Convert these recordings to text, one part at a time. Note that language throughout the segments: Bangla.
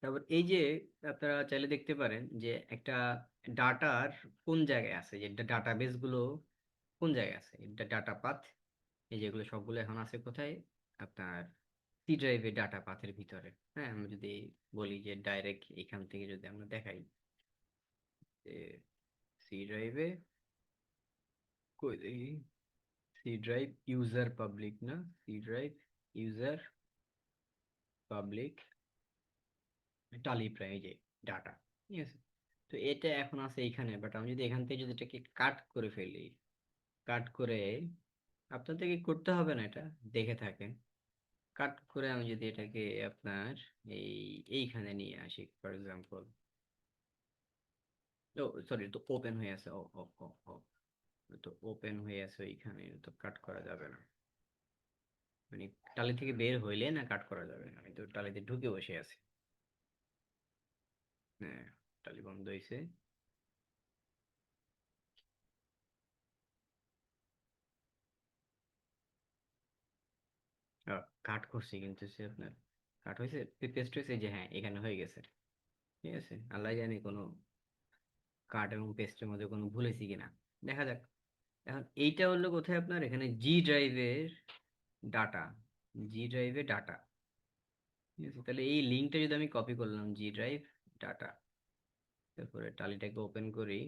তারপর এই যে আপনারা চাইলে দেখতে পারেন যে একটা ডাটার কোন জায়গায় আছে, যে ডাটাবেস গুলো কোন জায়গায় আছে, এটা ডাটা পাথ। এই যেগুলো সবগুলো এখন আছে কোথায়, আপনার সি ড্রাইভে ডাটা পাথের ভিতরে। হ্যাঁ, আমি যদি বলি যে ডাইরেক্ট এখান থেকে যদি আমরা দেখাই যে সি ড্রাইভে, কই দেখি, সি ড্রাইভ ইউজার পাবলিক না, সি ড্রাইভ ইউজার পাবলিক টালি প্রায় যে ডাটা, ঠিক আছে। তো এটা এখন আছে এইখানে, বাট আমি যদি এখান থেকে যদি এটাকে কাট করে ফেলি, কাট করে, আপনাদের কি করতে হবে না, এটা দেখে থাকেন। কাট করে আমি যদি এটাকে আপনার এই এইখানে নিয়ে আসি ফর এক্সাম্পল, ও সরি, তো ওপেন হয়ে আছে, ও ও ও ও তো ওপেন হয়ে আছে ওইখানে, তো কাট করা যাবে না। মানে টালি থেকে বের হইলে না কাট করা যাবে না, আমি তো টালিতে ঢুকে বসে আছি। হ্যাঁ, টালি বন্ধ হয়েছে। কাট করছি কিন্তু সে আপনার কাট হয়েছে, পেস্ট হয়েছে, যে হ্যাঁ এখানে হয়ে গেছে। ঠিক আছে, আল্লাহ জানি কোনো কাট এবং পেস্টের মধ্যে কোনো ভুল হয়েছে কিনা, দেখা যাক। এখন এইটা হলো কোথায়, আপনার এখানে জি ড্রাইভের ডাটা, জি ড্রাইভে ডাটা। ঠিক আছে, তাহলে এই লিঙ্কটা যদি আমি কপি করলাম, জি ড্রাইভ ডাটা, তারপরে টালিটাকে ওপেন করি।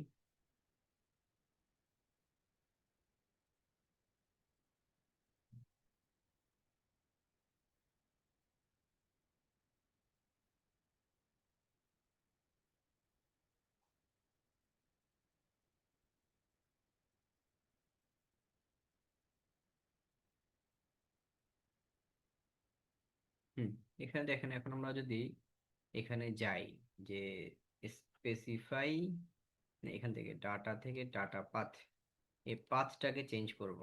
হুম, এখানে দেখেন, এখন আমরা যদি এখানে যাই, যে স্পেসিফাই, এখান থেকে ডাটা থেকে ডাটা পাথ, এই পাথটাকে চেঞ্জ করব।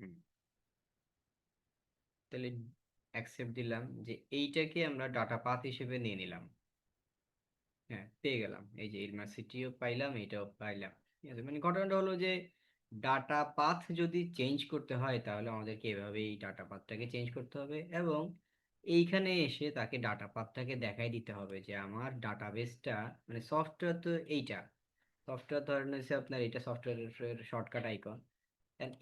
হুম, তাহলে অ্যাকসেপ্ট দিলাম যে এইটাকে আমরা ডাটা পাথ হিসেবে নিয়ে নিলাম। হ্যাঁ, পেয়ে গেলাম, এই যে ইউনিভার্সিটিও পাইলাম, এটাও পাইলাম। ঠিক আছে, মানে ঘটনাটা হলো যে ডাটা পাথ যদি চেঞ্জ করতে হয় তাহলে আমাদেরকে এভাবে এই ডাটা পাথটাকে চেঞ্জ করতে হবে, এবং এইখানে এসে তাকে ডাটা পাথটাকে দেখাই দিতে হবে যে আমার ডাটাবেসটা, মানে সফটওয়্যার তো এইটা, সফটওয়্যার ধরেন হচ্ছে আপনার এটা সফটওয়্যারের শর্টকাট আইকন।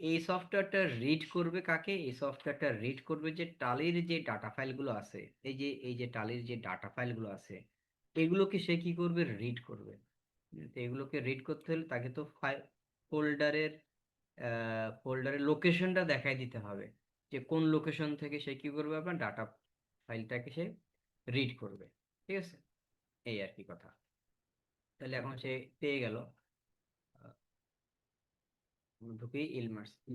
এই সফটওয়্যারটা রিড করবে কাকে, এই সফটওয়্যারটা রিড করবে যে টালির যে ডাটা ফাইলগুলো আছে, এই যে টালির যে ডাটা ফাইলগুলো আছে, এগুলোকে সে কি করবে, রিড করবে। তো এগুলোকে রিড করতে হলে তাকে তো ফোল্ডারের ফোল্ডারের লোকেশনটা দেখাই দিতে হবে, যে কোন লোকেশন থেকে সে কি করবে, আপনার ডাটা ফাইলটাকে সে রিড করবে। ঠিক আছে, এই আর কি কথা। তাহলে এখন সে পেয়ে গেল। ঢুকি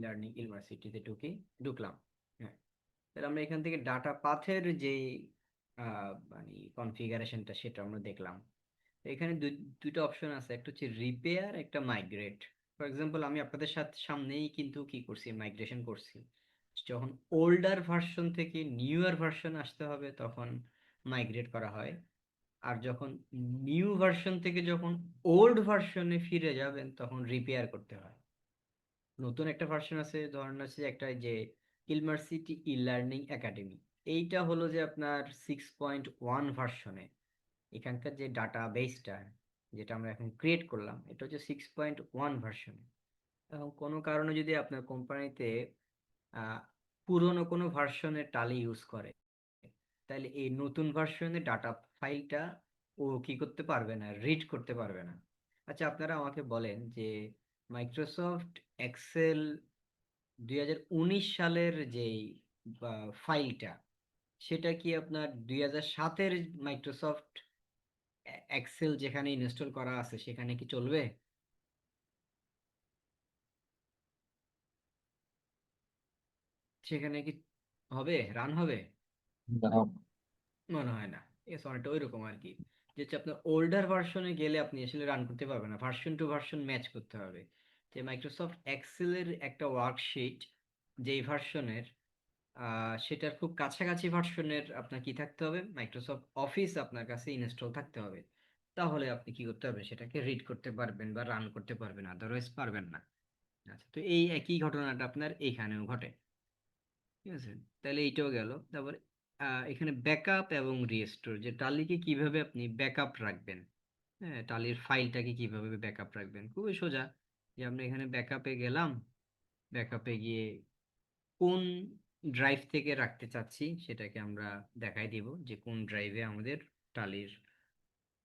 লার্নিং ইউনিভার্সিটিতে ঢুকলাম। হ্যাঁ, তাহলে আমরা এখান থেকে ডাটা পাথের যে মানে কনফিগারেশনটা সেটা আমরা দেখলাম। তো এখানে দুইটা অপশন আছে, একটা হচ্ছে রিপেয়ার, একটা মাইগ্রেট। ফর এক্সাম্পল আমি আপনাদের সাথে সামনেই কিন্তু কি করছি, মাইগ্রেশন করছি। যখন ওল্ডার ভার্সন থেকে নিউয়ার ভার্সন আসতে হবে তখন মাইগ্রেট করা হয়, আর যখন নিউ ভার্সন থেকে যখন ওল্ড ভার্সনে ফিরে যাবেন তখন রিপেয়ার করতে হয়। নতুন একটা ভার্সন আছে, ধরেন আছে একটা যে ইলমার্সিটি ই লার্নিং একাডেমি, এইটা হলো যে আপনার 6.1 ভার্সনে। এখানকার যে ডাটা বেসটা যেটা আমরা এখন ক্রিয়েট করলাম, এটা হচ্ছে 6.1 ভার্সনে। এবং কোনো কারণে যদি আপনার কোম্পানিতে আহ, পুরনো কোনো ভার্সনের টালি ইউজ করে, তাহলে এই নতুন ভার্সনের ডাটা ফাইলটা ও কি করতে পারবে না, রিড করতে পারবে না। আচ্ছা, আপনারা আমাকে বলেন যে মাইক্রোসফট এক্সেল 2019 সালের যেই ফাইলটা, সেটা কি আপনার 2007-এর মাইক্রোসফট এক্সেল যেখানে ইনস্টল করা আছে সেখানে কি চলবে? সেখানে কি হবে, রান হবে? না। মনে হয় না। ঠিক আছে, অনেকটা ওইরকম আর কি, যে হচ্ছে আপনার ওল্ডার ভার্সনে গেলে আপনি আসলে রান করতে পারবেন না, ভার্সন টু ভার্সন ম্যাচ করতে হবে। যে মাইক্রোসফট এক্সেলের একটা ওয়ার্কশিট যেই ভার্সনের, সেটার খুব কাছাকাছি ভার্সনের আপনার কি থাকতে হবে, মাইক্রোসফট অফিস আপনার কাছে ইনস্টল থাকতে হবে। তাহলে আপনি কি করতে পারবেন, সেটাকে রিড করতে পারবেন বা রান করতে পারবেন, আদারওয়াইজ পারবেন না। আচ্ছা, তো এই একই ঘটনাটা আপনার এইখানেও ঘটে। ঠিক আছে, তাহলে এইটাও গেল। তারপর এখানে ব্যাকআপ এবং রিস্টোর, যে টালিকে কিভাবে আপনি ব্যাকআপ রাখবেন। হ্যাঁ, টালির ফাইলটাকে কিভাবে ব্যাকআপ রাখবেন, খুবই সোজা। যে আমরা এখানে ব্যাকআপে গেলাম, ব্যাকআপে গিয়ে কোন ড্রাইভ থেকে রাখতে চাচ্ছি সেটাকে আমরা দেখাই দিব, যে কোন ড্রাইভে আমাদের টালির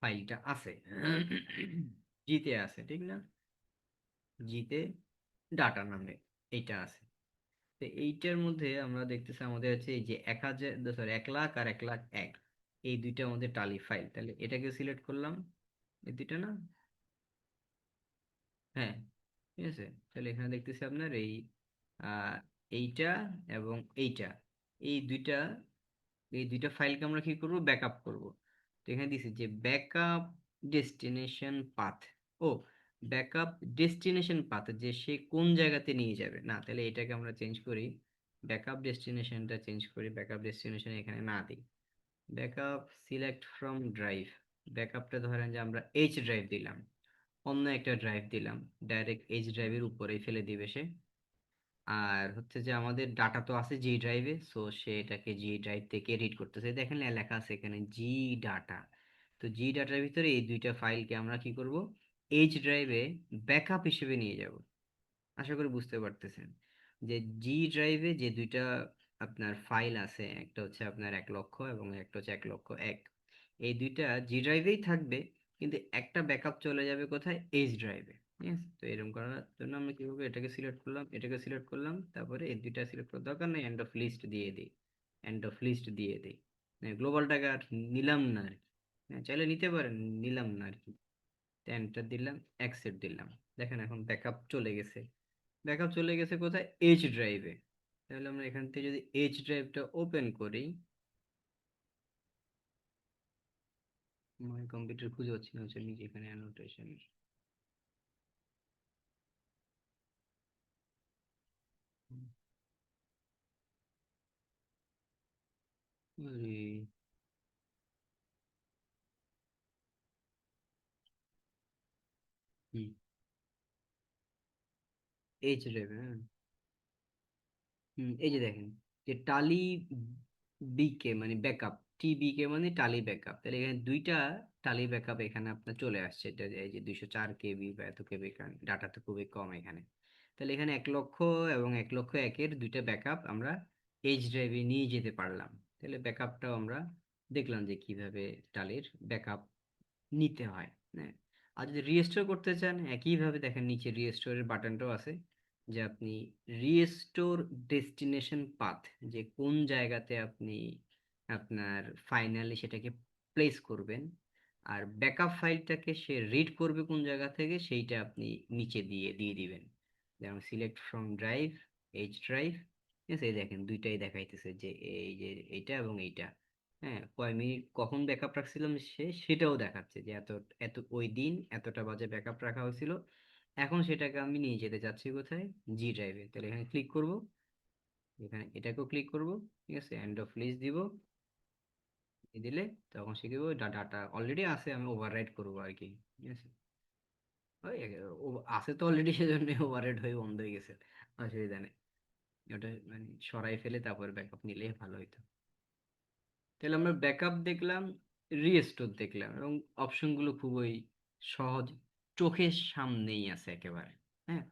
ফাইলটা আছে। জিতে আছে, ঠিক না? জিতে ডাটা নামে এইটা আছে। তো এইটার মধ্যে আমরা দেখতেছি আমাদের হচ্ছে এই যে 1,000, সরি, 1,00,000 আর 1,01,000, এই দুইটা আমাদের টালি ফাইল। তাহলে এটাকে সিলেক্ট করলাম, এই দুইটা না? হ্যাঁ, ঠিক আছে। তাহলে এখানে দেখতেছি আপনার এই আহ, এইটা এবং এইটা, এই দুইটা, এই দুইটা ফাইলকে আমরা কি করব, ব্যাকআপ করব। তো এখানে দিছি যে ব্যাকআপ ডেস্টিনেশন পাথ। ও, ব্যাকআপ ডেস্টিনেশন পাথ, যে সে কোন জায়গাতে নিয়ে যাবে না, তাহলে এটাকে আমরা চেঞ্জ করি, ব্যাকআপ ডেস্টিনেশনটা চেঞ্জ করি, ব্যাকআপ ডেস্টিনেশন এখানে না দিই। ব্যাকআপ সিলেক্ট ফ্রম ড্রাইভ, ব্যাকআপটা ধরেন যে আমরা এইচ ড্রাইভ দিলাম, অন্য একটা ড্রাইভ দিলাম, ডাইরেক্ট এইচ ড্রাইভের উপরেই ফেলে দিবে সে। আর হচ্ছে যে আমাদের ডাটা তো আছে জি ড্রাইভে, সো সে এটাকে জি ড্রাইভ থেকে রিড করতেছে। দেখেন লেখা আছে এখানে জি ডাটা। তো জি ডাটার ভিতরে এই দুইটা ফাইলকে আমরা কি করব, এইচ ড্রাইভে ব্যাকআপ হিসেবে নিয়ে যাব। আশা করি বুঝতে পারতেছেন যে জি ড্রাইভে যে দুইটা আপনার ফাইল আছে, একটা হচ্ছে আপনার 1,00,000 এবং একটা হচ্ছে 1,00,001, এই দুইটা জি ড্রাইভেই থাকবে, কিন্তু একটা ব্যাকআপ চলে যাবে কোথায়, এইচ ড্রাইভে। ঠিক আছে, তো এরকম করার জন্য আমরা কি করবো, এটাকে সিলেক্ট করলাম, এটাকে সিলেক্ট করলাম, তারপরে এই দুইটা সিলেক্ট করার দরকার নেই, এন্ড অফ লিস্ট দিয়ে দিই, এন্ড অফ লিস্ট দিয়ে দিই। গ্লোবালটাকে আর নিলাম না আর কি। চাইলে নিতে পারেন, নিলাম না আর কি। এন্টার দিলাম, অ্যাকসেপ্ট দিলাম। দেখেন এখন ব্যাকআপ চলে গেছে। ব্যাকআপ চলে গেছে কোথায়, এইচ ড্রাইভে। তাহলে আমরা এখান থেকে যদি এইচ ড্রাইভটা ওপেন করি, আমার কম্পিউটার খুঁজে পাচ্ছি না, হচ্ছে নিজে এখানে অ্যানোটেশন। আরে, হুম, এইচ ড্রাইভে, হ্যাঁ। এই যে দেখেন, যে টালি বিকে মানে ব্যাকআপ, টিবিকে মানে টালি ব্যাকআপ, তাহলে এখানে দুইটা টালি ব্যাকআপ এখানে আপনার চলে আসছে। এটা এই যে 204 কেবি বা এত কেবি, ডাটা তো খুবই কম এখানে। তাহলে এখানে 1,00,000 এবং 1,00,001-এর দুইটা ব্যাকআপ আমরা এইচ ড্রাইভে নিয়ে যেতে পারলাম। তাহলে ব্যাকআপটাও আমরা দেখলাম যে কিভাবে টালির ব্যাকআপ নিতে হয়। হ্যাঁ, আর যদি রিস্টোর করতে চান, একইভাবে দেখেন নিচে রিস্টোরের বাটনটাও আছে, যে আপনি রিস্টোর ডেস্টিনেশন পাথ, যে কোন জায়গাতে আপনি আপনার ফাইনালি সেটাকে প্লেস করবেন, আর ব্যাকআপ ফাইলটাকে সে রিড করবে কোন জায়গা থেকে, সেইটা আপনি নিচে দিয়ে দিয়ে দিবেন। যেমন select from drive, H drive. ঠিক আছে, এই দেখেন দুইটাই দেখাইতেছে, যে এই যে এইটা এবং এইটা। হ্যাঁ, কয় মিনিট কখন ব্যাকআপ রাখছিলাম সেটাও দেখাচ্ছে, যে এত এত ওই দিন এতটা বাজে ব্যাকআপ রাখা হয়েছিল। এখন সেটাকে আমি নিয়ে যেতে চাচ্ছি কোথায়, জি ড্রাইভে। তাহলে এখানে ক্লিক করব, এখানে এটাকেও ক্লিক করব। ঠিক আছে, এন্ড অফ লিস্ট দিব, দিলে তখন সে কি করবো, ডাটা অলরেডি আছে, আমি ওভাররাইট করবো আর কি। ঠিক আছে, ওই আছে তো অলরেডি, সেজন্য ওভাররাইট হয়ে বন্ধ হয়ে গেছে। অসুবিধা নেই, ওটা মানে সরাই ফেলে তারপর ব্যাকআপ নিলেই ভালো হইতো। তাহলে আমরা ব্যাকআপ দেখলাম, রিস্টোর দেখলাম, এবং অপশনগুলো খুবই সহজ, চোখের সামনেই আছে একেবারে। হ্যাঁ,